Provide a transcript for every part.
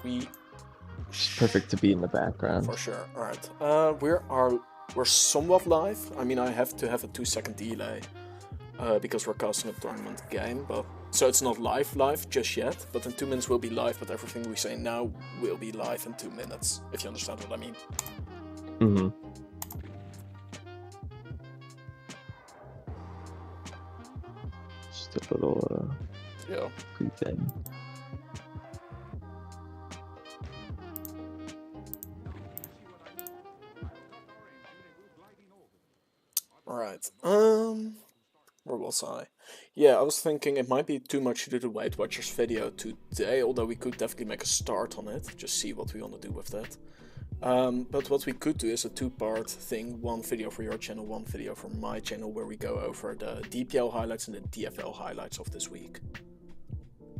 We It's perfect to be in the background. for sure. All right. We're somewhat live. I mean, I have to have a 2-second delay because we're casting a tournament game, but so it's not live just yet. But in 2 minutes we'll be live. But everything we say now will be live in 2 minutes. If you understand what I mean. Mm-hmm. Just a little Yeah. creep in. Alright. Where was I? Yeah, I was thinking it might be too much to do the Weight Watchers video today, although we could definitely make a start on it, just see what we want to do with that. But what we could do is a 2-part thing, 1 video for your channel, 1 video for my channel, where we go over the DPL highlights and the DFL highlights of this week.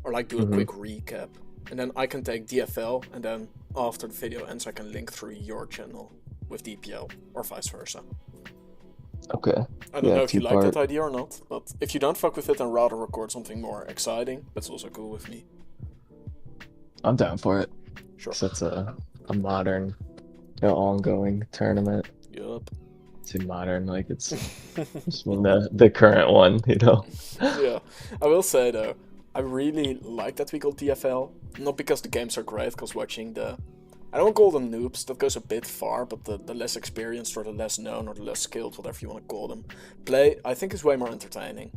Or like do a quick recap. And then I can take DFL, and then after the video ends I can link through your channel with DPL, or vice versa. Okay. I don't know if you like that idea or not, but if you don't fuck with it and rather record something more exciting, that's also cool with me. I'm down for it. Sure. So it's a modern, ongoing tournament. Yup. It's modern, like it's just the current one, Yeah. I will say though, I really like that we got DFL. Not because the games are great, because watching I don't call them noobs, that goes a bit far, but the less experienced or the less known or the less skilled, whatever you want to call them, play, I think is way more entertaining.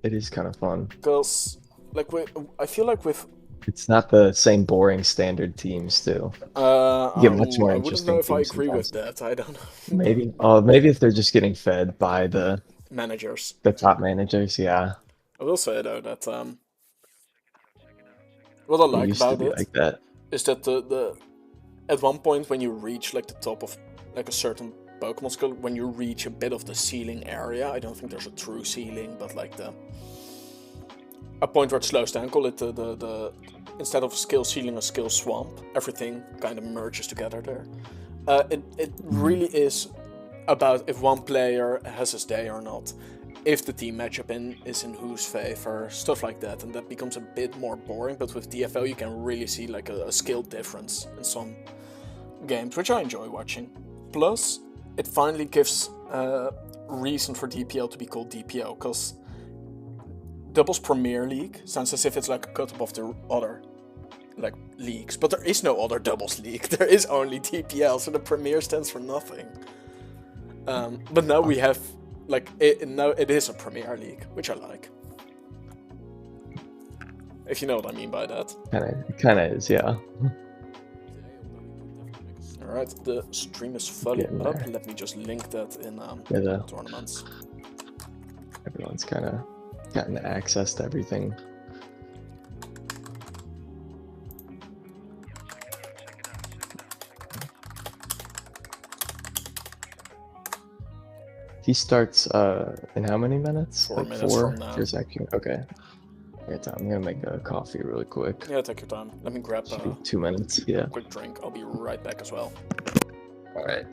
It is kind of fun. Because, like, I feel like with... It's not the same boring standard teams, too. You get much more I wouldn't know if I agree with that, I don't know. Maybe if they're just getting fed by the... managers. The top managers, yeah. I will say, though, that... what I like about it like that. is that at one point when you reach like the top of like a certain Pokemon skill, when you reach a bit of the ceiling area, I don't think there's a true ceiling, but like a point where it slows down, call it the instead of skill ceiling, a skill swamp, everything kind of merges together there. It really is about if one player has his day or not, if the team matchup is in whose favor, stuff like that, and that becomes a bit more boring. But with DFL you can really see like a skill difference in some games, which I enjoy watching. Plus, it finally gives reason for DPL to be called DPL, because Doubles Premier League sounds as if it's like a cut above the other like leagues, but there is no other Doubles League, there is only DPL, so the Premier stands for nothing. But now we have like now it is a Premier League, which I like. If you know what I mean by that. Kinda is, yeah. Alright, the stream is fully up. Let me just link that in tournaments. Everyone's kinda gotten access to everything. He starts in how many minutes? 4 minutes from now. Okay. I'm gonna make a coffee really quick. Yeah, take your time. Let me grab 2 minutes. Yeah. A quick drink. I'll be right back as well. All right.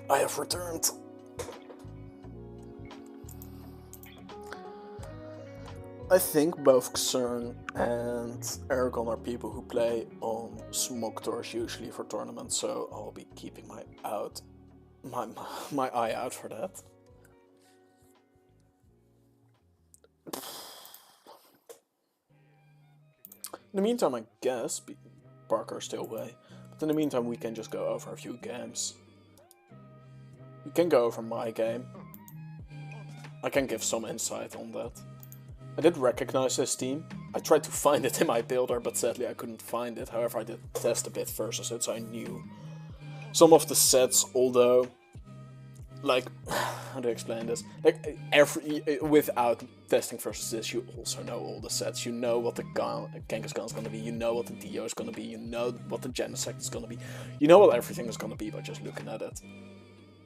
I have returned. I think both Xern and Eragon are people who play on smoke doors usually for tournaments, so I'll be keeping my eye out for that. In the meantime, I guess Parker's still away, but in the meantime we can just go over a few games. We can go over my game. I can give some insight on that. I did recognize this team. I tried to find it in my builder, but sadly I couldn't find it. However, I did test a bit versus it, so I knew some of the sets, although like, how do I explain this? Like, without testing versus this, you also know all the sets. You know what the Genghis Khan is gonna be. You know what the Dio is gonna be. You know what the Genesect is gonna be. You know what everything is gonna be by just looking at it.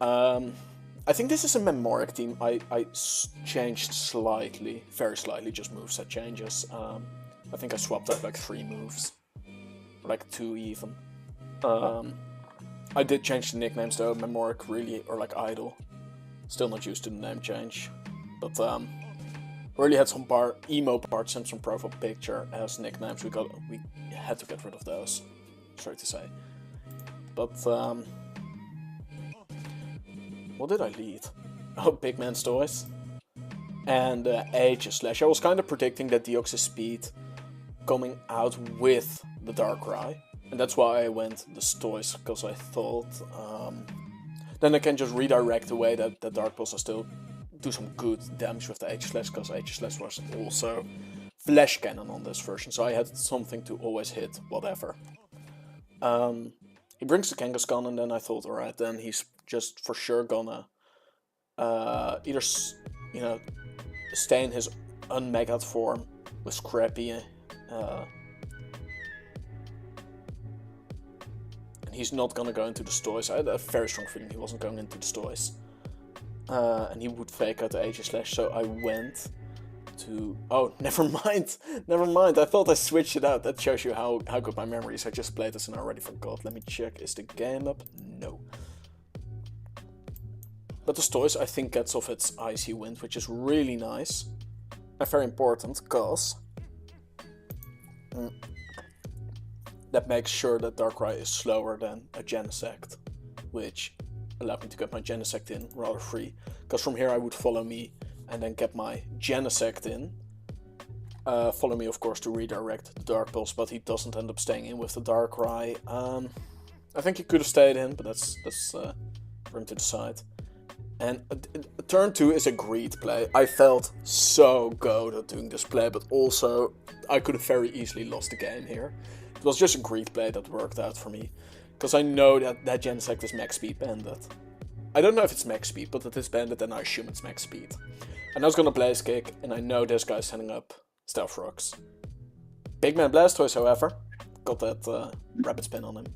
I think this is a Memoric team. I changed slightly, very slightly, just moveset changes. I think I swapped out like 3 moves, like 2 even. I did change the nicknames though. Memoric really, or like Idol. Still not used to the name change, but really had some emo Bart Simpson profile picture as nicknames. We had to get rid of those. Sorry to say, but what did I lead? Oh, Big Man's Toys and Slash. I was kind of predicting that Deoxys Speed coming out with the Darkrai. And that's why I went the Stoys, because I thought then I can just redirect away that the Dark Pulse will still do some good damage with the H-Slash, because H-Slash was also Flash Cannon on this version, so I had something to always hit, whatever. He brings the Kangaskhan, and then I thought, alright, then he's just for sure gonna either, you know, stay in his unmegat form with Scrappy, he's not gonna go into the Stoys. I had a very strong feeling he wasn't going into the Stoys. And he would fake out the H-Slash, so I went to... Oh, never mind! Never mind, I thought I switched it out. That shows you how good my memory is. I just played this and I already forgot. Let me check, is the game up? No. But the Stoys, I think, gets off its Icy Wind, which is really nice. And very important, because... that makes sure that Darkrai is slower than a Genesect, which allowed me to get my Genesect in rather free. Because from here I would follow me and then get my Genesect in. Follow me, of course, to redirect the Dark Pulse, but he doesn't end up staying in with the Darkrai. I think he could have stayed in, but that's for him to decide. And turn 2 is a greed play. I felt so good at doing this play, but also I could have very easily lost the game here. It was just a greed play that worked out for me, because I know that Genesect is max speed banded. I don't know if it's max speed, but it is banded and I assume it's max speed. And I was gonna Blaze Kick, and I know this guy's setting up Stealth Rocks. Big Man Blastoise, however, got that Rapid Spin on him.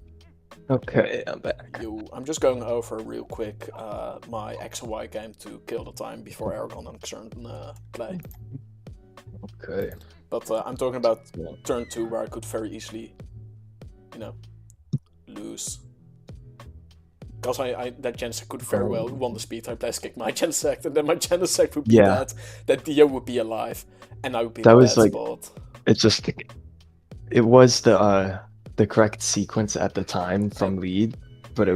Okay, I'm back. I'm just going over real quick my X and Y game to kill the time before Eragon and Xern play. Okay. But I'm talking about turn 2, where I could very easily, you know, lose. Because that Genesect could very well won the speed type Blaze Kick my Genesect, and then my Genesect would be dead, that Dio would be alive, and I would be in a bad spot. It's just, it was the correct sequence at the time from lead, but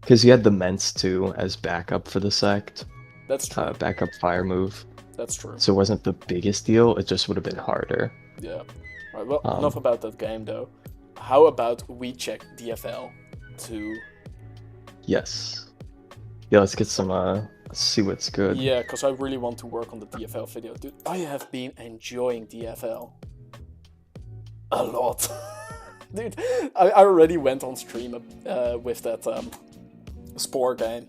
because you had the Ments too as backup for the sect. That's true. Backup fire move. That's true. So it wasn't the biggest deal, it just would have been harder. Yeah. Alright, well, enough about that game though. How about we check DFL to... Yes. Yeah, let's get some, let's see what's good. Yeah, because I really want to work on the DFL video. Dude, I have been enjoying DFL a lot. Dude, I already went on stream with that Spore game.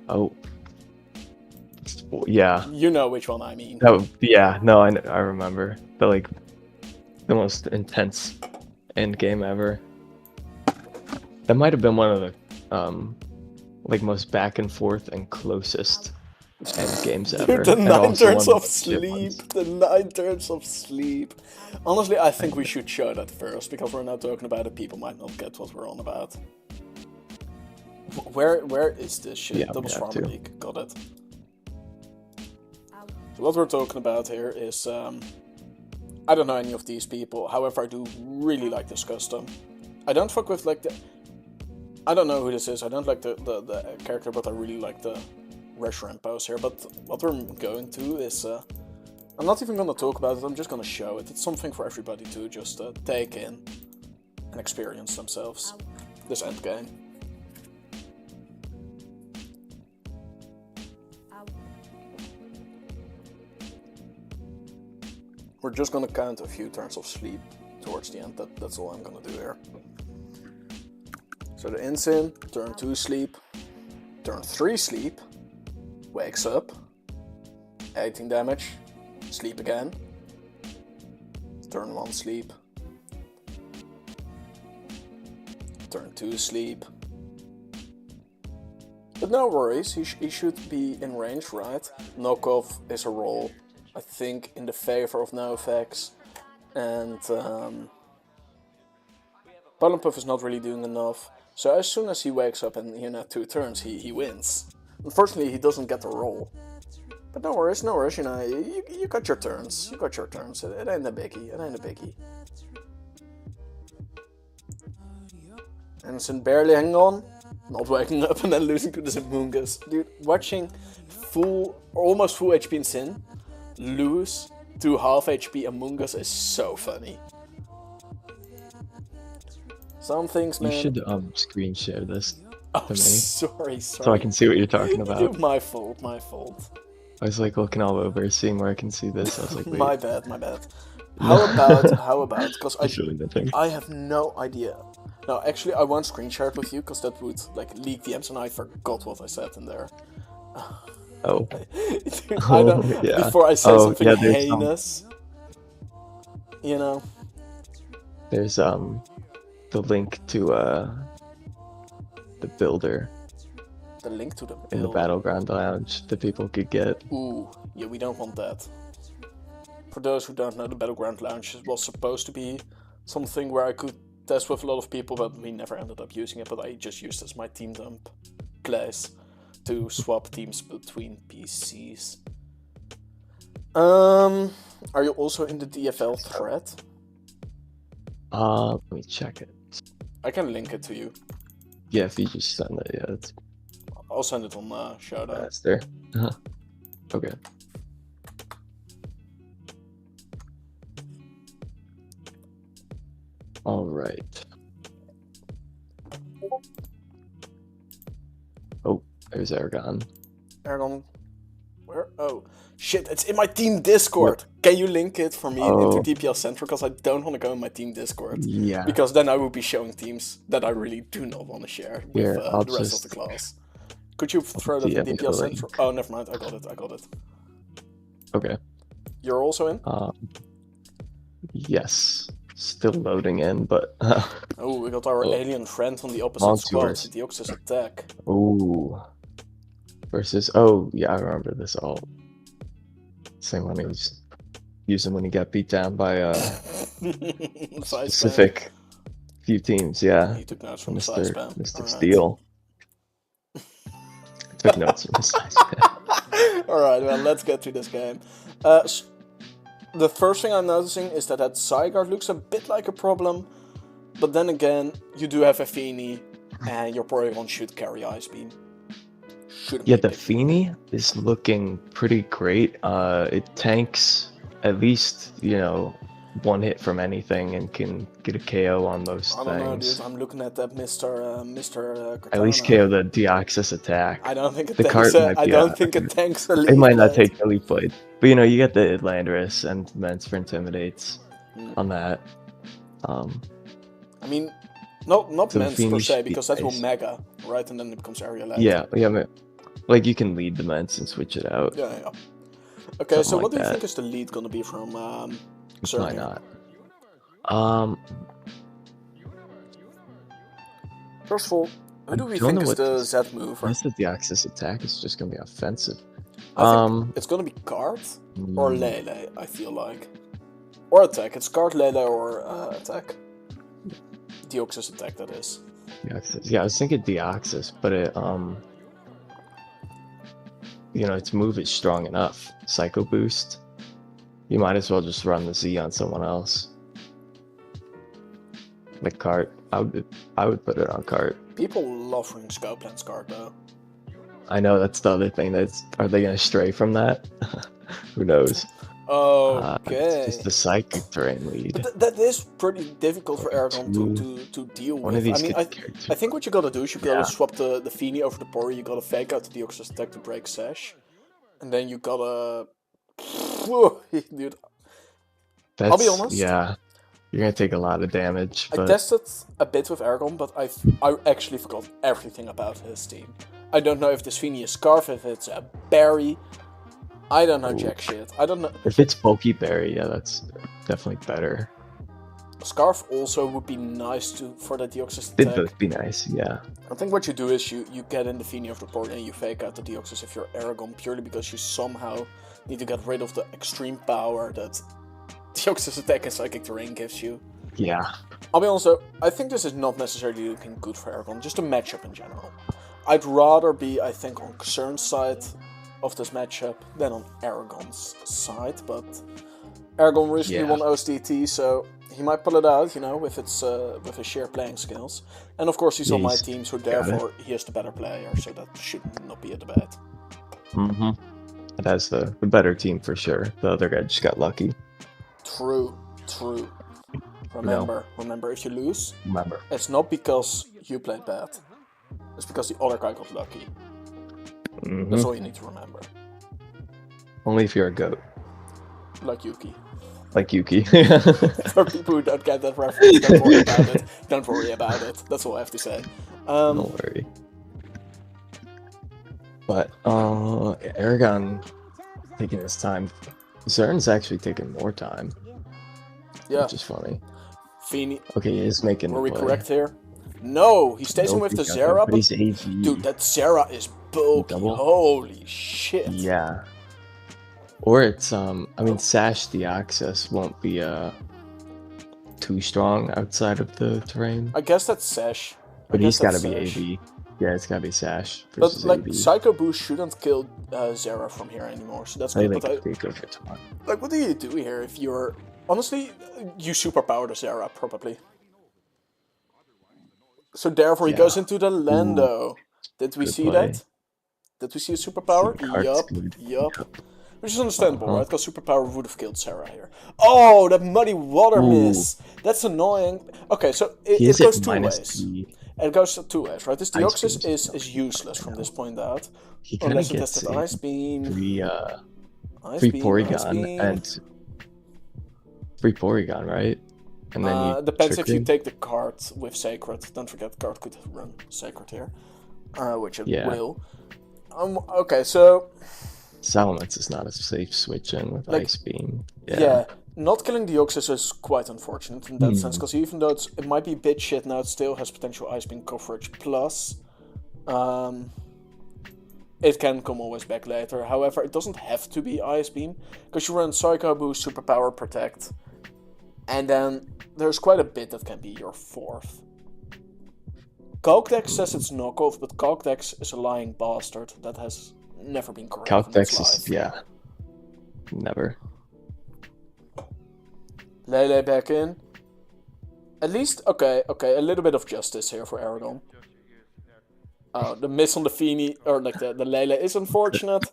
Oh. Yeah. You know which one I mean. Oh, yeah, no, I remember. The most intense end game ever. That might have been one of the most back and forth and closest end games ever. Dude, the 9 turns of sleep. The 9 turns of sleep. Honestly, I think we should show that first, because we're not talking about it. People might not get what we're on about. Where is this shit? Yeah, Double Farmer League. Got it. So what we're talking about here is, I don't know any of these people. However, I do really like this custom. I don't fuck with I don't know who this is. I don't like the character, but I really like the Reshiram pose here. But what we're going to is, I'm not even gonna talk about it. I'm just gonna show it. It's something for everybody to just take in and experience themselves. This end game. We're just gonna count a few turns of sleep towards the end. That's all I'm gonna do here. So the Ensign, turn 2 sleep, turn 3 sleep, wakes up, 18 damage, sleep again, turn 1 sleep, turn 2 sleep. But no worries, he should be in range, right? Knockoff is a roll, I think, in the favor of NoFX, and Puff is not really doing enough. So as soon as he wakes up and 2 turns, he wins. Unfortunately, he doesn't get the roll. But no worries, you got your turns. It ain't a biggie. Anderson barely hanging on, not waking up and then losing to the Zamungas. Dude, watching almost full HP in Sin lose to half HP Among Us is so funny. Some things, man. You should screen share this to me. Sorry. So I can see what you're talking about. My fault. I was like looking all over, seeing where I can see this. I was like, wait. My bad. How about? Because I have no idea. No, actually, I won't screen share it with you because that would leak DMs, and I forgot what I said in there. Oh. Yeah. Before I say something heinous, There's the link to the builder. The link to the builder in the Battleground Lounge that people could get. Ooh, yeah, we don't want that. For those who don't know, the Battleground Lounge was supposed to be something where I could test with a lot of people, but we never ended up using it. But I just used it as my team dump place to swap teams between PCs. Are you also in the DFL thread? Let me check it. I can link it to you. Yeah, if you just send it, yeah. I'll send it on Showdown. That's there. Okay. All right. Oh, there's Eragon. Eragon, where? Oh, shit! It's in my team Discord. Yep. Can you link it for me into DPL Central? Because I don't want to go in my team Discord. Yeah. Because then I will be showing teams that I really do not want to share with the rest of the class. Could you throw that in DPL Central? Oh, never mind. I got it. Okay. You're also in? Yes. Still loading in, but... oh, we got our alien friend on the opposite squad. Deoxys attack. Ooh. Versus... Oh, yeah, I remember this all. Same one he was using when he got beat down by a specific few teams, yeah. He took notes from Mr. Steele. Took notes from the size spam. Alright, well, let's get to this game. The first thing I'm noticing is that Zygarde looks a bit like a problem, but then again, you do have a Feeny, and your Porygon should carry Ice Beam. Yeah, the Feeny is looking pretty great. It tanks at least, one hit from anything and can get a KO on those things. I don't know, dude. I'm looking at that Mr. Cortana. At least KO the Deoxys attack. I don't think it tanks. I don't think it tanks a Leaf It might not take the Leaf Blade, but you get the Landorus and Ments for Intimidates on that. I mean, not Ments per se, because that will Mega, right? And then it becomes Area Land. Yeah, like you can lead the Ments and switch it out. Yeah. Okay, so what do you think is the lead gonna be from? Why not? First of all, who do we think is the Z move? Once the Deoxys attack is just gonna be offensive. I think it's gonna be Guard or Lele, I feel like. Or attack. It's Guard, Lele, or attack. Deoxys attack, that is. Deoxys. Yeah, I was thinking Deoxys, but it its move is strong enough. Psycho Boost. You might as well just run the Z on someone else. Like Cart. I would put it on Cart. People love running Scope Lens Cart though. I know, that's the other thing. Are they gonna stray from that? Who knows? Okay. It's just the psychic terrain lead. But that is pretty difficult for Eragon to deal with. I think what you gotta do is you gotta swap the Feeny over the Pori, you gotta fake out the Deoxys attack to break Sash. And then you gotta... Dude. I'll be honest. Yeah. You're gonna take a lot of damage, I but tested a bit with Eragon, but I actually forgot everything about his team. I don't know if this Feeny is Scarf, if it's a Berry. I don't know jack shit. I don't know. if it's bulky berry, yeah, that's definitely better. Scarf also would be nice for the Deoxys It'd attack. both be nice, yeah. I think what you do is you get in the Feeny of the port and you fake out the Deoxys if you're Eragon, purely because you somehow need to get rid of the extreme power that Deoxys attack and Psychic Terrain gives you. Yeah. I'll be honest though, I think this is not necessarily looking good for Eragon, just a matchup in general. I'd rather be, I think, on Xern's side of this matchup than on Eragon's side, but Eragon recently won OSDT, so he might pull it out, you know, with his sheer playing skills. And of course he's on my team, so therefore he is the better player, so that should not be a debate. Mm-hmm. It has the better team for sure. The other guy just got lucky. True. Remember, if you lose, it's not because you played bad. It's because the other guy got lucky. Mm-hmm. That's all you need to remember. Only if you're a goat. Like Yuki. Like Yuki. For people who don't get that reference, don't worry about it. Don't worry about it. That's all I have to say. Don't worry. But, Eragon taking his time. Xern's actually taking more time. Yeah. Which is funny. Feeny. Okay, he is making Were we correct here? No, he stays in with the Zera, but he's AV. Dude, that Zera is bulky. Double? Holy shit. Yeah. Or it's, I mean, Sash Deoxys won't be, too strong outside of the terrain. I guess that's Sash. But he's gotta be AV. Yeah, it's gotta be Sash But, versus like, AV. Psycho Boost shouldn't kill Zera from here anymore, so that's good. Like, what do you do here if you're... Honestly, you superpower the Zera, probably. So therefore he goes into the Lando. Did we see that? Did we see a superpower? Yup. Which is understandable, right? Because superpower would have killed Sarah here. Oh, that muddy water miss. That's annoying. Okay, so it goes two ways. It goes two ways, right? This Deoxys is useless from this point out. Unless it tested Ice Beam. Free Porygon and... Free Porygon, right? And then you depends if you take the card with Sacred. Don't forget, the card could run Sacred here, which it will. Okay, so Salamence is not a safe switch in with Ice Beam. Yeah, not killing Deoxys is quite unfortunate in that sense, because even though it might be a bit shit now, it still has potential Ice Beam coverage. Plus, it can come always back later. However, it doesn't have to be Ice Beam, because you run Psycho Boost, Superpower, Protect. And then there's quite a bit that can be your fourth. Calcdex says it's knockoff, but Calcdex is a lying bastard that has never been correct. Calcdex is, never. Lele back in. At least, okay, a little bit of justice here for Eragon. Oh, the miss on the Feeny, or like the Lele is unfortunate.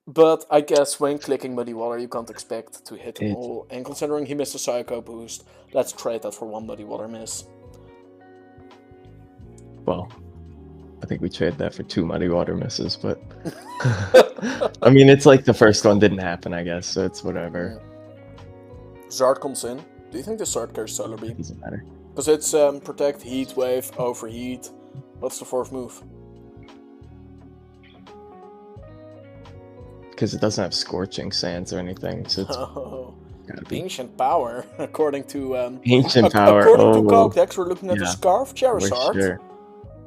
But I guess when clicking Muddy Water, you can't expect to hit them all. And considering he missed a Psycho Boost, let's trade that for one Muddy Water miss. Well, I think we traded that for two Muddy Water misses, but... I mean, it's like the first one didn't happen, I guess, so it's whatever. Zard comes in. Do you think the Zard carries Solar Beam? Doesn't matter. Because it's Protect, Heat Wave, Overheat. What's the fourth move? Because it doesn't have Scorching Sands or anything, so it's gotta be Ancient Power, according to Ancient Power. According to Calcdex, we're looking at the Scarf Charizard. Sure.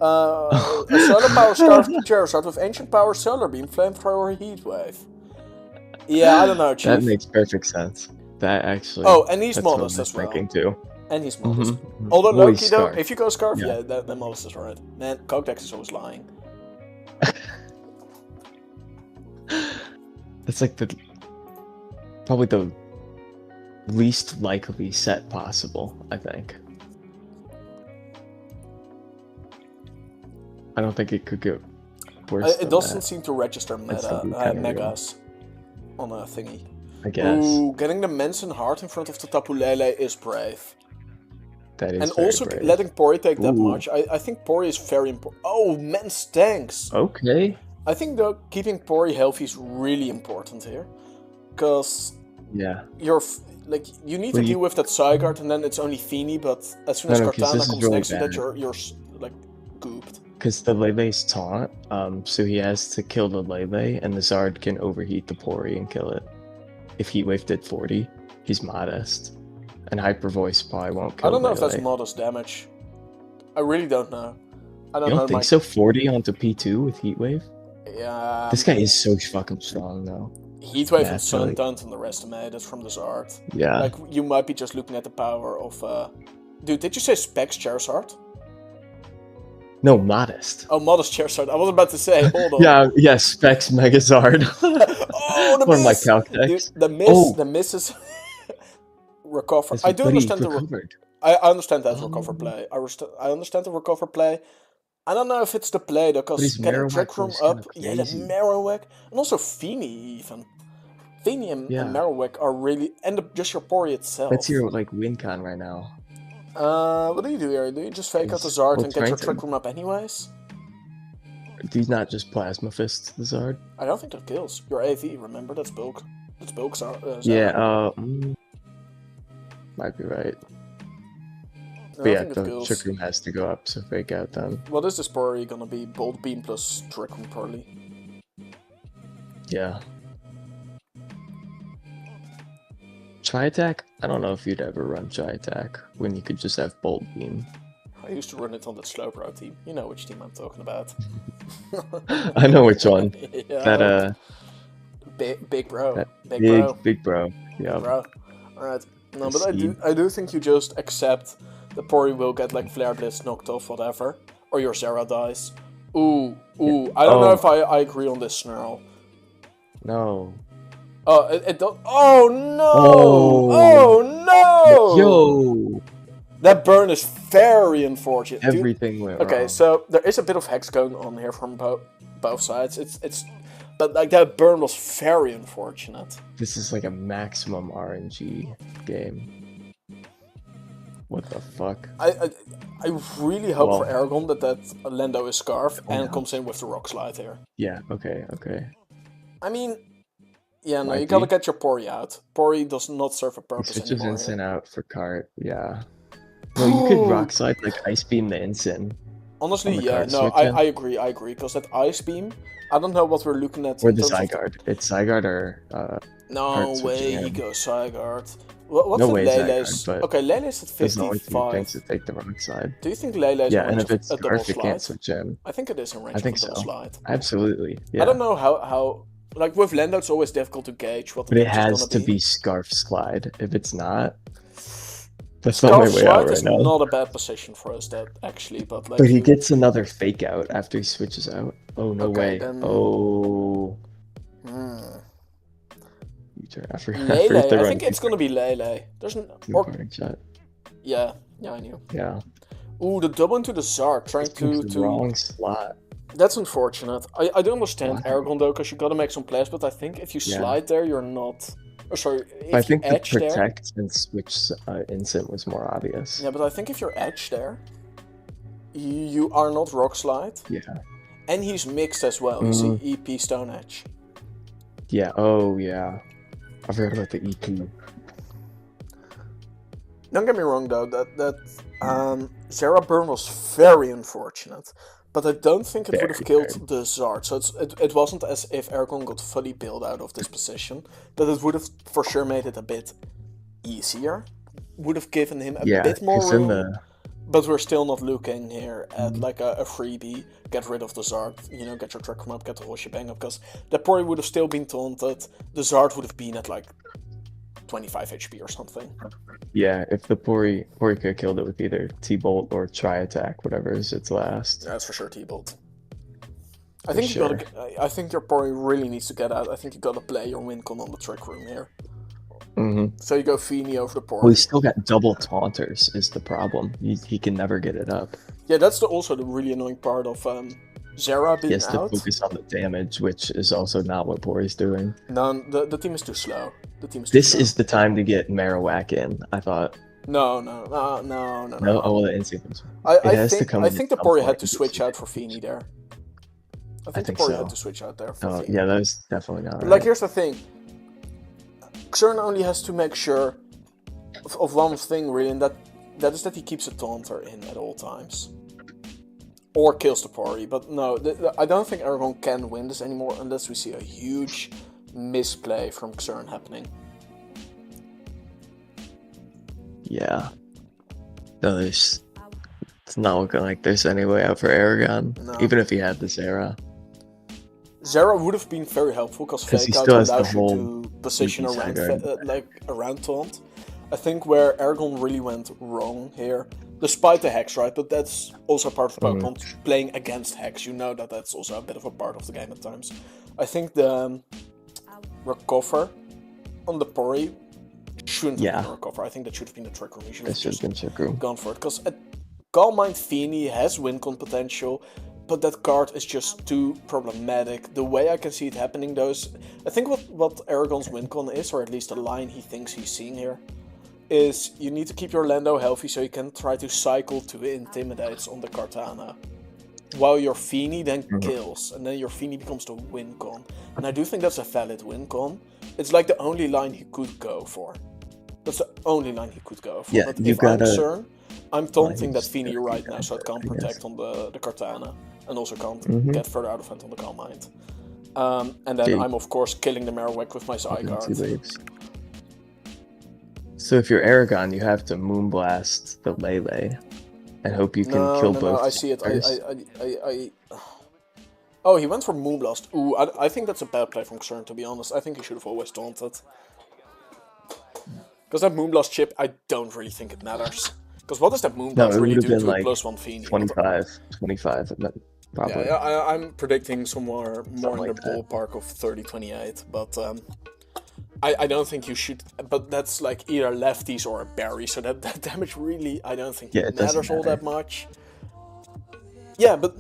A Solar Power Scarf Charizard with Ancient Power, Solar Beam, Flamethrower, Heat Wave. Yeah, I don't know, Chief. That makes perfect sense. That actually. Oh, and he's modest as well. Too. And he's modest. Although Loki, though, if you go Scarf, that modest is right. Man, Calcdex is always lying. It's like probably the least likely set possible, I think. I don't think it could get worse. It doesn't seem to register megas on a thingy. I guess. Ooh, getting the Manson Heart in front of the Tapu Lele is brave. That is and very also brave. letting Pori take that much. I think Pori is very important. Oh, man, stinks. Okay. I think though keeping Pori healthy is really important here, because you're like you need Well, to deal with that Zygarde, and then it's only Feeny. But as soon as No, 'cause Kartana this is comes really next to that, bad. you're like gooped. Because the Lele's taunt, so he has to kill the Lele, and the Zard can overheat the Pori and kill it. If Heat Wave did 40, he's modest. And Hyper Voice probably won't kill I don't know if Lele. that's modest damage. I really don't know. I don't You know. don't think so? 40 onto P2 with Heat Wave? Yeah. This guy is so fucking strong, though. Heatwave and Naturally. Suntaunt underestimated from the Zard. Yeah. Like, you might be just looking at the power of... Dude, did you say Specs Charizard? No, modest. Oh, modest Charizard. I was about to say, hold on. Yeah, Specs Megazard. Oh, the One of my miss! calc Dude, decks. the miss is... recover. I do understand the... recovered. I understand that recover play. I understand the recover play. I don't know if it's the play, though, because getting Trick Room up... Yeah, the Marowak. And also Feeny, even. Feeny and Marowak are really... And just your Pori itself. That's your, like, win con right now. What do you do here? Do you just fake out the Zard and get your Trick Room up anyways? Do you not just Plasma Fist the Zard? I don't think that kills. Your AV, remember? That's bulk. That's bulk Zard. Yeah, might be right. But yeah, the Trick Room has to go up, so fake out then. What is this Pori gonna be? Bolt Beam plus Trick Room Pearly? Yeah. Tri Attack? I don't know if you'd ever run Tri Attack when you could just have Bolt Beam. I used to run it on that Slowbro team. You know which team I'm talking about. I know which one. Yeah. That big bro. Big bro. Yeah. Bro. Alright. No, but I do think you just accept the Pori will get like Flare Blitz knocked off, whatever. Or your Zera dies. Ooh. I don't know if I agree on this Snarl. No. Oh, it don't. Oh no! Oh no! Yo! That burn is very unfortunate. Everything went wrong. Okay, so there is a bit of hex going on here from both sides. But like that burn was very unfortunate. This is like a maximum RNG game. What the fuck? I really hope for Eragon that Lendo is Scarf and comes in with the Rock Slide here. Yeah. Okay. I mean. Yeah, no, you gotta get your Pori out. Pori does not serve a purpose anymore. Switches Incin out for cart, yeah. No, you could Rock Slide, like, Ice Beam the Incin. Honestly, yeah, no, I agree, because that Ice Beam, I don't know what we're looking at. Or the Zygarde. It's Zygarde or, no way he goes Zygarde. What's no way Lele's? Zygarde, but... Okay, Lele's at 55. Thanks to take the Rock Slide. Do you think Lele's in range of a double slide? Can't switch in. I think it is in range of a double slide. Absolutely, yeah. I don't know how... Like, with Lendo, it's always difficult to gauge what the But it has to be Scarf Slide. If it's not, that's not my way out right now. It's not a bad position for us, that actually, but like... But he gets another fake out after he switches out. Oh, no way. Then... Oh. I think it's gonna be Lele. There's no... shot. Yeah, I knew. Yeah. Ooh, the double into the Zard, trying to... wrong slot. That's unfortunate. I do understand Eragon though, because you gotta make some plays, but I think if you slide there, you're not... Or sorry, if I think you edge the protect and switch Incin was more obvious. Yeah, but I think if you're edge there, you are not Rock Slide. Yeah. And he's mixed as well. You see EP Stone Edge. Yeah, oh yeah. I forgot about the EP. Don't get me wrong though, that Zera burn was very unfortunate. But I don't think it would have killed the Zard, so it wasn't as if Eragon got fully bailed out of this position, but it would have for sure made it a bit easier. Would have given him a bit more room, but we're still not looking here at like a freebie, get rid of the Zard, you know, get your Trick Room up, get the whole shebang up, because the Pori would have still been taunted, the Zard would have been at like 25 HP or something. Yeah, if the Pori could have killed it with either T-Bolt or Tri Attack, whatever is its last. That's for sure T-Bolt. I think I think your Pori really needs to get out. I think you gotta play your win con on the Trick Room here. So you go Feeny over the Pori. Well, he's still got double taunters is the problem. He can never get it up. Yeah, that's also the really annoying part of Zera being out. He has to focus on the damage, which is also not what Pori's doing. No, the team is too slow. This is the time to get Marowak in, I thought. No. No, oh, the instinct. I think the Pori had to switch out for Feeny there. I think the Pori had to switch out there for Feeny. Yeah, that was definitely not right. Like, here's the thing. Xern only has to make sure of one thing really, and that is that he keeps a taunter in at all times. Or kills the party, but no, I don't think Eragon can win this anymore unless we see a huge misplay from Xern happening. Yeah. No, it's not looking like there's any way out for Eragon, even if he had this era. Zera would have been very helpful because Fake Out allows you to position around taunt. I think where Eragon really went wrong here, despite the Hex, right? But that's also part of Pokemon playing against Hex. You know that that's also a bit of a part of the game at times. I think the recover on the Pori shouldn't have been a recover. I think that should have been the Trick Room. You should have just gone for it. Because Calm Mind Feeny has win con potential, but that card is just too problematic. The way I can see it happening, though, is I think what Eragon's win con is, or at least the line he thinks he's seeing here, is you need to keep your Lando healthy so you can try to cycle to Intimidates on the Kartana. While your Feeny then kills, and then your Feeny becomes the win con. And I do think that's a valid win con. It's like the only line he could go for. That's the only line he could go for. Yeah, but if I'm concerned, I'm taunting that Feeny right now so it can't protect on the Kartana. And also can't get further out of hand on the Calm Mind. And then I'm of course killing the Marowak with my Zygarde. So if you're Eragon, you have to Moonblast the Lele and hope you can kill both. No, I see it. Oh, he went for Moonblast. Ooh, I think that's a bad play from Xern, to be honest. I think he should have always taunted. Because that Moonblast chip, I don't really think it matters. Because what does that Moonblast really do to like a +1 Feeny? 25, probably. Yeah, I'm predicting somewhere more in the ballpark of 30-28, but I don't think you should, but that's like either lefties or a berry, so that damage really, I don't think it matters all that much. Yeah, but,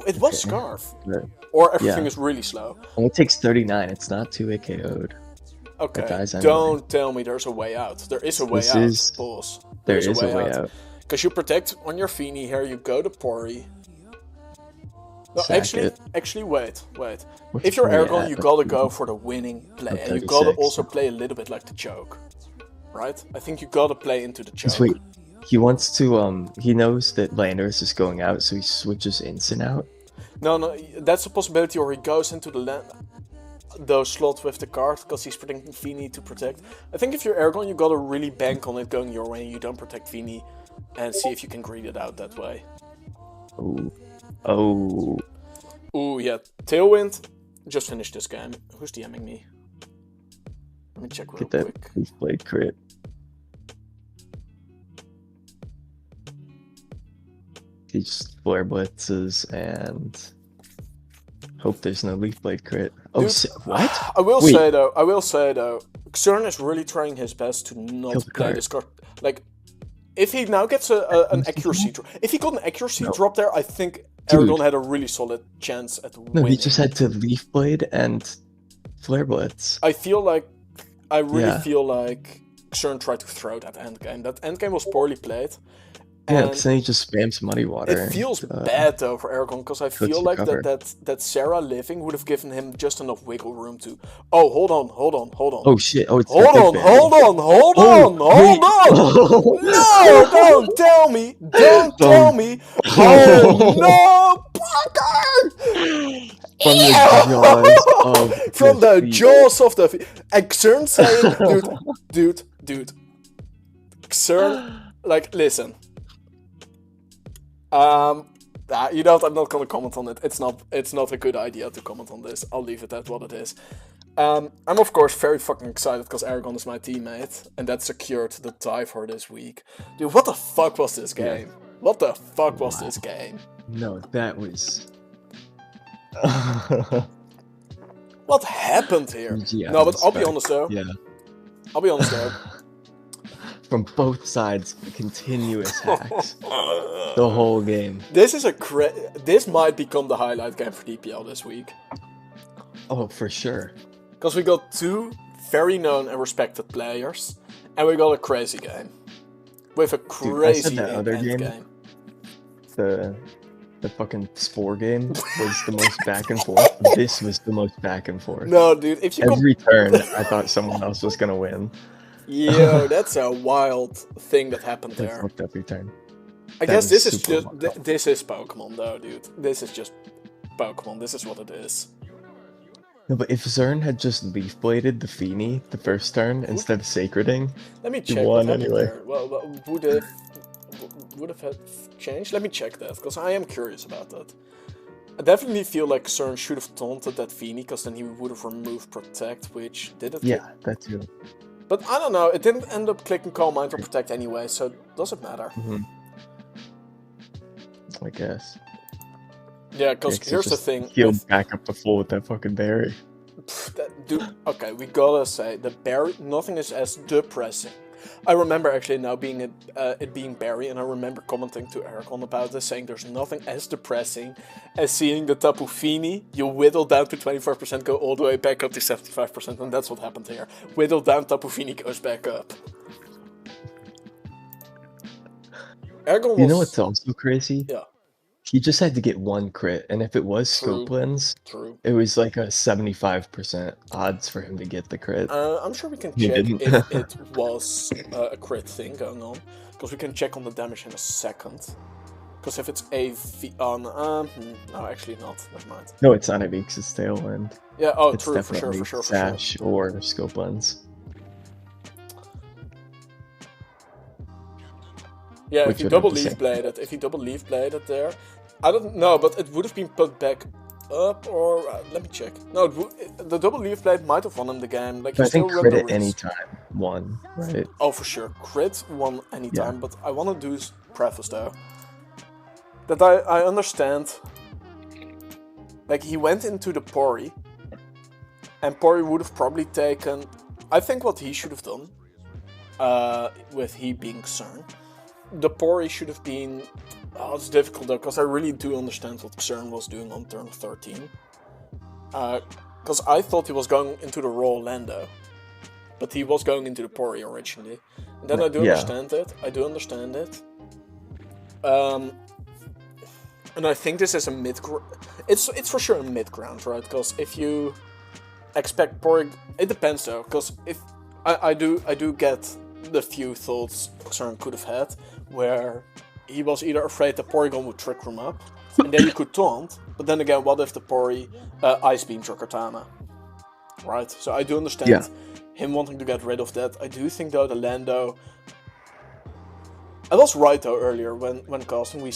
it was Scarf. Or everything is really slow. Well, it takes 39, it's not 2 KO'd. Okay, don't tell me there's a way out. There is a way out, boss. There is a way out. Because you protect on your Feeny here, you go to Pori. No, actually, wait. If you're Eragon, you gotta go for the winning play, and you gotta also play a little bit like the choke, right? I think you gotta play into the choke. Wait, he wants to, he knows that Landorus is going out, so he switches Instant out? No, that's a possibility, or he goes into those slots with the card, because he's predicting Feeny to protect. I think if you're Eragon, you gotta really bank on it going your way, and you don't protect Feeny, and see if you can greed it out that way. Oh, yeah. Tailwind. Just finished this game. Who's DMing me? Let me check real quick. Get that Leaf Blade crit. He just flare blitzes and hope there's no Leaf Blade crit. Oh, dude, what? I will say though, Xern is really trying his best to not play this card. Like, if he now gets an accuracy drop, if he got an accuracy drop there, I think Eragon had a really solid chance at winning. No, he just had to Leaf Blade and Flare Blitz. I really feel like Xern tried to throw that endgame. That endgame was poorly played. Yeah, because then he just spams Muddy Water. It feels bad though for Eragon, because I feel like that Sarah living would have given him just enough wiggle room to. Oh, hold on. Oh shit! Oh, it's hold on. No, don't tell me. Oh no, Parker! From the jaws of the and Xern saying, dude, Xern, like, listen. You know what, I'm not gonna comment on it. It's not a good idea to comment on this. I'll leave it at what it is. I'm of course very fucking excited because Eragon is my teammate, and that secured the tie for this week. Dude, what the fuck was this game? What the fuck was this game? No, that was... What happened here? No, but I'll be honest though. Yeah. I'll be honest though. From both sides, continuous hacks. The whole game. This is this might become the highlight game for DPL this week. Oh, for sure. Because we got two very known and respected players, and we got a crazy game. With a crazy end game. The fucking Spore game was the most back and forth. This was the most back and forth. No, dude, if you every turn, I thought someone else was gonna win. Yo, that's a wild thing that happened It there. flipped every turn. I That guess was this is super just wild. this is Pokemon though, dude. This is just Pokemon. This is what it is. No, but if Zern had just Leaf Bladed the Feeny the first turn instead of Sacreding, Let me he check what won happened anyway. there. Well, would have had changed? Let me check that, because I am curious about that. I definitely feel like CERN should have taunted that Feeny, because then he would have removed Protect, which did it. Yeah, that too. But I don't know, it didn't end up clicking Calm Mind or Protect anyway, so it doesn't matter. I guess. Yeah, because here's the thing. Healed back up to full with that fucking berry. Dude, okay, we gotta say, the berry, nothing is as depressing. I remember actually now being it being Barry, and I remember commenting to Eragon about this, saying there's nothing as depressing as seeing the Tapu Fini, you whittle down to 25%, go all the way back up to 75%, and that's what happened here. Whittle down, Tapu Fini goes back up. Eragon was... You know what's also crazy? Yeah. He just had to get one crit, and if it was Scope Lens, it was like a 75% odds for him to get the crit. I'm sure we can check if it was a crit thing going on, because we can check on the damage in a second. Because if it's AV on, no, actually not. Never mind. No, it's not AV, it's Tailwind. Yeah, oh, it's true, for sure. Sash or Scope Lens. Yeah, if you double Leaf Bladed, there, I don't know, but it would have been put back up, or let me check. No, the double Leaf Blade might have won him the game. Like, I think crit at any time won, right? Oh, for sure, crit won any time. But I want to do preface though that I understand. Like, he went into the Pori, and Pori would have probably taken. I think what he should have done, with he being CERN. The Pori should have been... Oh, it's difficult though, because I really do understand what CERN was doing on turn 13. Because I thought he was going into the raw Lando. But he was going into the Pori originally. And then I do understand it. And I think this is a mid-ground... It's for sure a mid-ground, right? Because if you expect Pori... It depends though, because if... I do get the few thoughts CERN could have had, where he was either afraid that Porygon would trick room up, and then you could taunt, but then again, what if the Pori Ice Beams or Cortana? Right? So I do understand him wanting to get rid of that. I do think though the Lando... I was right though earlier when casting,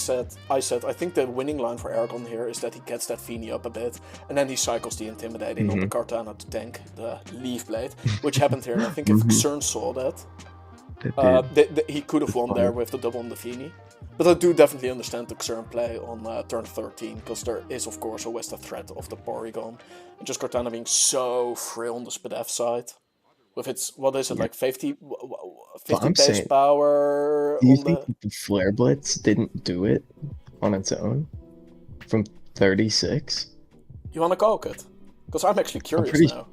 I said I think the winning line for Eragon here is that he gets that Feeny up a bit, and then he cycles the Intimidating on the Cortana to tank the Leaf Blade, which happened here, and I think if CERN saw that, he could have won there with the double on the Feeny. But I do definitely understand the CERN play on turn 13, because there is of course always the threat of the Porygon, and just Cortana being so frail on the Spadef side. With its, what is it, like 50 base power? Do you think the Flare Blitz didn't do it on its own from 36? You want to call it? Because I'm actually curious now.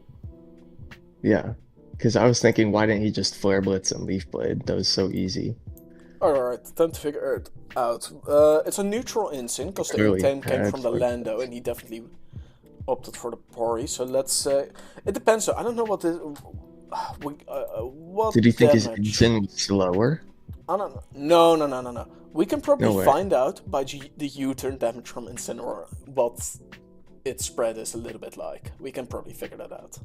Yeah, because I was thinking, why didn't he just Flare Blitz and Leaf Blade? That was so easy. Alright, time to figure it out. It's a neutral instinct, because the Intame came from the Lando, and he definitely opted for the Pori. So let's say... It depends, though. I don't know what the... what did you think damage? his engine was slower? I don't know. No. We can probably find out by the U-turn damage from Incineroar what its spread is a little bit like. We can probably figure that out.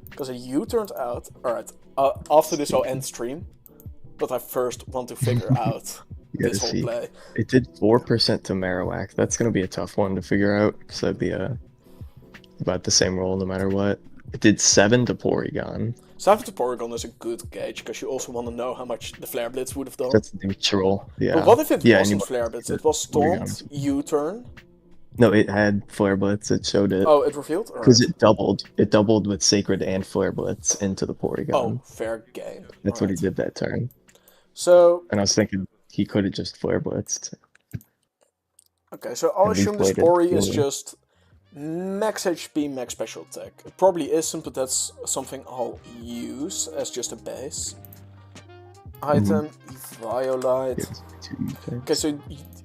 Because a U-turned out... Alright, after this I'll end stream, but I first want to figure out this whole play. It did 4% to Marowak. That's going to be a tough one to figure out, because that'd be about the same roll no matter what. It did 7 to Porygon. 7 to Porygon is a good gauge, because you also want to know how much the Flare Blitz would have done. That's neutral, yeah. But what if it wasn't Flare Blitz? It was Taunt, U-turn? No, it had Flare Blitz. It showed it. Oh, it revealed? Because it doubled. It doubled with Sacred and Flare Blitz into the Porygon. Oh, fair game. That's what he did that turn. So... And I was thinking he could have just Flare Blitzed. Okay, so I'll assume this Pori is just... max HP, max special attack. It probably isn't, but that's something I'll use as just a base. Item, Violite. Okay, so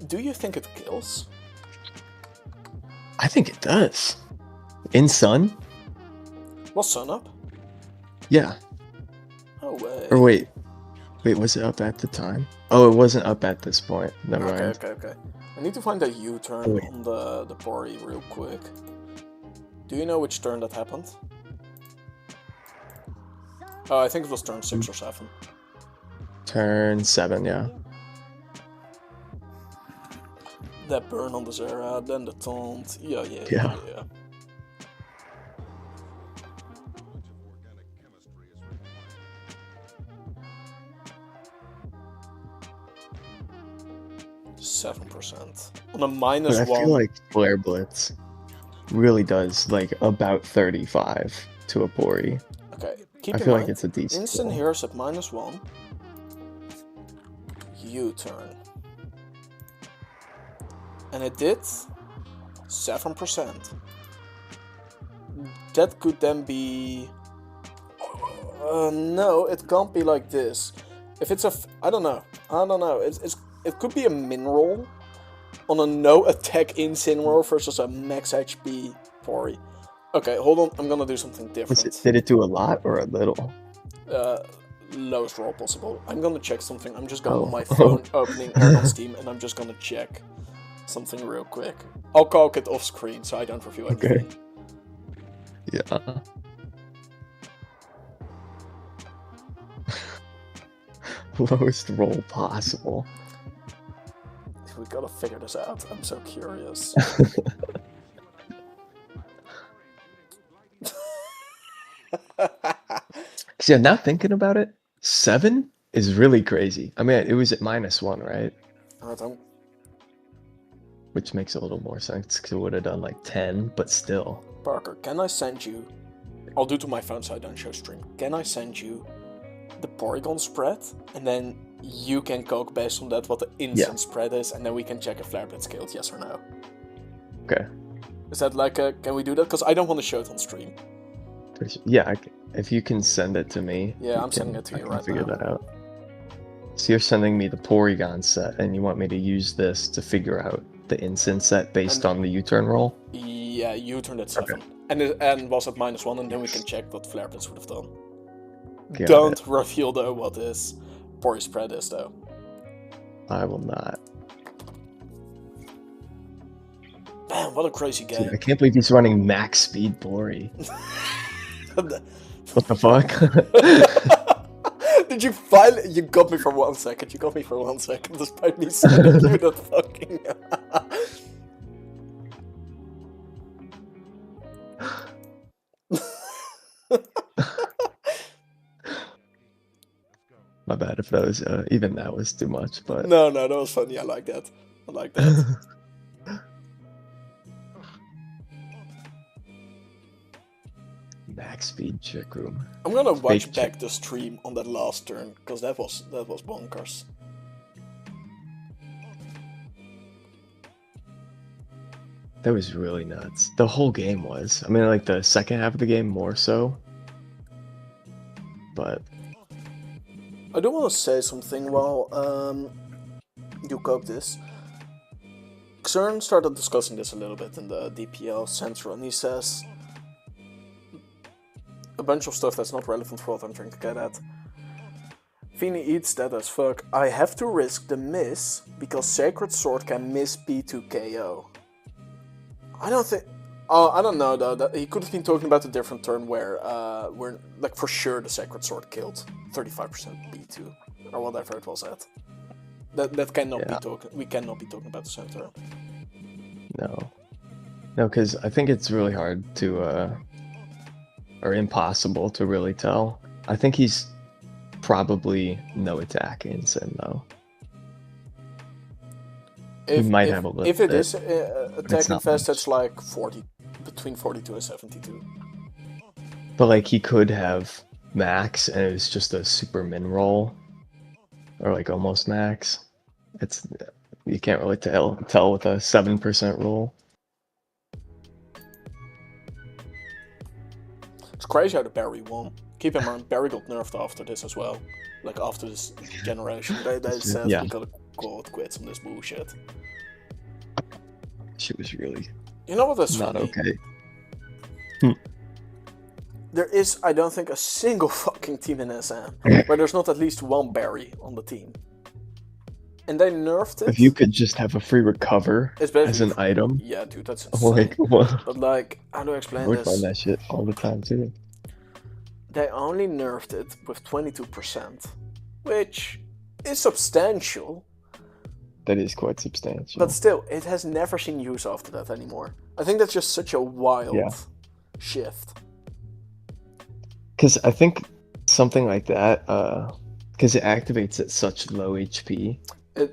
do you think it kills? I think it does. In Sun? Was Sun up? Yeah. No way. Or wait, was it up at the time? Oh, it wasn't up at this point. Never mind. Okay. I need to find a U-turn on the Pori real quick. Do you know which turn that happened? Oh, I think it was turn 6 or 7. Turn 7, yeah. That burn on the Zera, then the taunt. Yeah. 7%. On a minus But I 1. feel like Flare Blitz really does like about 35 to a Pori. Okay, keep I in feel mind, like it's a decent instant roll. heroes at minus 1. U-turn. And it did 7%. That could then be... no, it can't be like this. If it's a... I don't know. It could be a min roll on a no attack in-sin roll versus a max HP Pori. Okay, hold on. I'm gonna do something different. Did it do a lot or a little? Lowest roll possible. I'm gonna check something. I'm just going on my Oh. phone, opening Eragon Steam, and I'm just gonna check something real quick. I'll calc it off screen so I don't review anything. Yeah. Lowest roll possible. We gotta figure this out. I'm so curious. Yeah, now thinking about it, 7 is really crazy. I mean, it was at minus 1, right? I don't... Which makes a little more sense because it would have done like 10, but still. Parker, can I send you... I'll do it to my phone so I don't show stream. Can I send you the Porygon spread? And then you can calc based on that what the instant spread is, and then we can check if Flare Blitz scaled, yes or no. Okay. Is that like a... Can we do that? Because I don't want to show it on stream. Yeah, if you can send it to me. Yeah, I'm sending it to you right now. Figure that out. So you're sending me the Porygon set, and you want me to use this to figure out the instant set based on the U-turn roll? Yeah, U-turn at 7. Okay. And was at minus 1, and then we can check what Flare Blitz would have done. Got Don't it. reveal though what his Pori spread is though. I will not. Man, what a crazy game. Dude, I can't believe he's running max speed Pori. What the fuck? Did you finally... You got me for 1 second. Despite me sending you that fucking... My bad if that was even that was too much, but No, that was funny. I like that. Max speed check room. I'm gonna watch Fake back check. the stream on that last turn because that was bonkers. That was really nuts. The whole game was. I mean, like the second half of the game more so. But I do want to say something while you cook this. Xern started discussing this a little bit in the DPL Central, and he says a bunch of stuff that's not relevant for what I'm trying to get at. Fini eats that as fuck. I have to risk the miss because Sacred Sword can miss P2 KO. I don't think... Oh, I don't know though. He could have been talking about a different turn where like for sure the Sacred Sword killed 35% B2 or whatever it was at. That cannot be talking. We cannot be talking about the same turn. no, because I think it's really hard to or impossible to really tell. I think he's probably no attack instant though. He might have a little if it bit, is attacking fast, that's like 40, between 42 and 72. But like he could have max and it was just a super min roll. Or like almost max. It's you can't really tell with a 7% rule. It's crazy how the Barry won. Keep in mind, Barry got nerfed after this as well. Like after this generation, they said we gotta call it quits on this bullshit. She was really You know what that's not funny? okay. there is, I don't think, a single fucking team in SM where there's not at least one berry on the team. And they nerfed it. If you could just have a free recover as an item. Yeah, dude, that's insane. Like, what? But like, how do I explain I would this? find that shit all the time too. They only nerfed it with 22%, which is substantial. That is quite substantial. But still, it has never seen use after that anymore. I think that's just such a wild shift. Because I think something like that, because it activates at such low HP.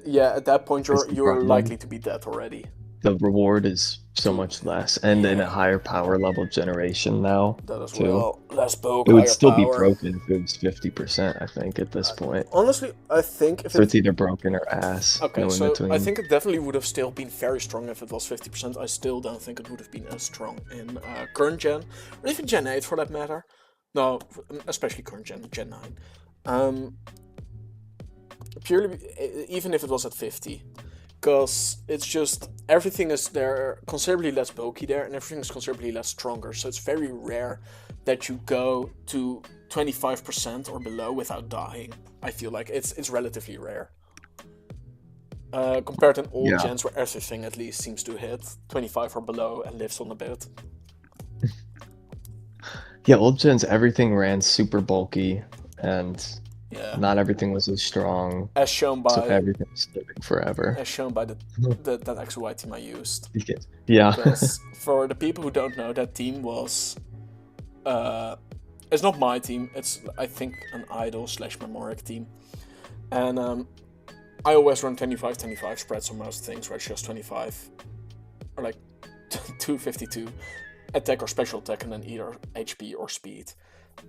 Yeah, at that point you're likely to be dead already. The reward is so much less, and in a higher power level generation now. That as well. Less poke, it would still power. Be broken if it was 50%, I think, at this point. Honestly, I think if it's either broken or ass. Okay, so I think it definitely would have still been very strong if it was 50%. I still don't think it would have been as strong in current gen, or even Gen 8 for that matter. No, especially current gen, Gen 9. Purely, even if it was at 50. Because it's just, everything is there, considerably less bulky there, and everything is considerably less stronger. So it's very rare that you go to 25% or below without dying. I feel like it's relatively rare. Compared to old gens where everything at least seems to hit 25 or below and lives on a bit. Yeah, old gens, everything ran super bulky, and not everything was as strong. As shown by... So everything was living forever. As shown by that XY team I used. Yeah. Because for the people who don't know, that team was... it's not my team, it's, I think, an idol / Memoric team. And I always run 25-25 spreads on most things, where it's just 25. Or like 252. Attack or special attack, and then either HP or speed.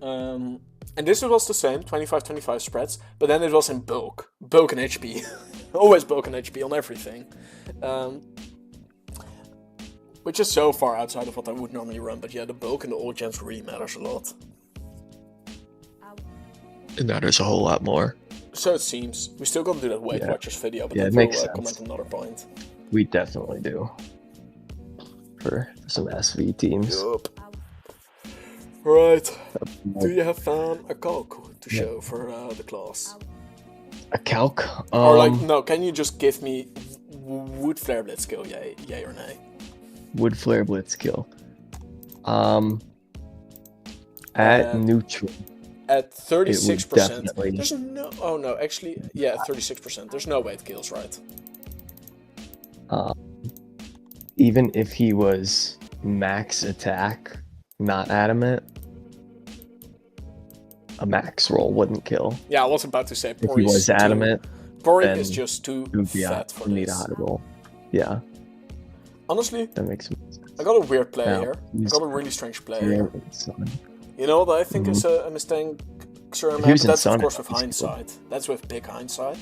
And this was the same, 25-25 spreads, but then it was in bulk and HP. Always bulk and HP on everything. Which is so far outside of what I would normally run, but yeah, the bulk and the old gens really matters a lot. It matters a whole lot more. So it seems. We still gotta do that Weight Watchers video, but that makes sense. Comment another point. We definitely do. For some SV teams. Yup. Right. Do you have a calc to show for the class? A calc? Or like, no, can you just give me Wood Flare Blitz skill, yay or nay? Wood Flare Blitz skill. At neutral. At 36%. There's no... Oh no, actually, yeah, 36%. There's no weight kills, right? Even if he was max attack, not adamant, a max roll wouldn't kill. Yeah, I was about to say If he was adamant, Poric is just too fat for need a high roll. Yeah. Honestly, that makes sense. I got a weird play here. I got a really strange play here. You know what I think is a mistake, sir? That's of course with hindsight. That's with big hindsight.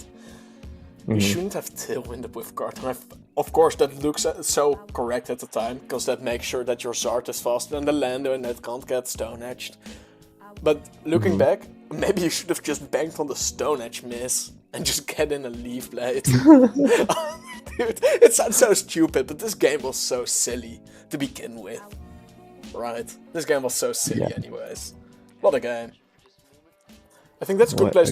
You shouldn't have tailwinded with guard. And of course, that looks so correct at the time, because that makes sure that your Zard is faster than the Lando and that can't get Stone Edged. But looking back, maybe you should have just banked on the Stone Edge miss and just get in a Leaf Blade. Dude, it sounds so stupid, but this game was so silly to begin with. Right? This game was so silly anyways. What a game. I think that's a good place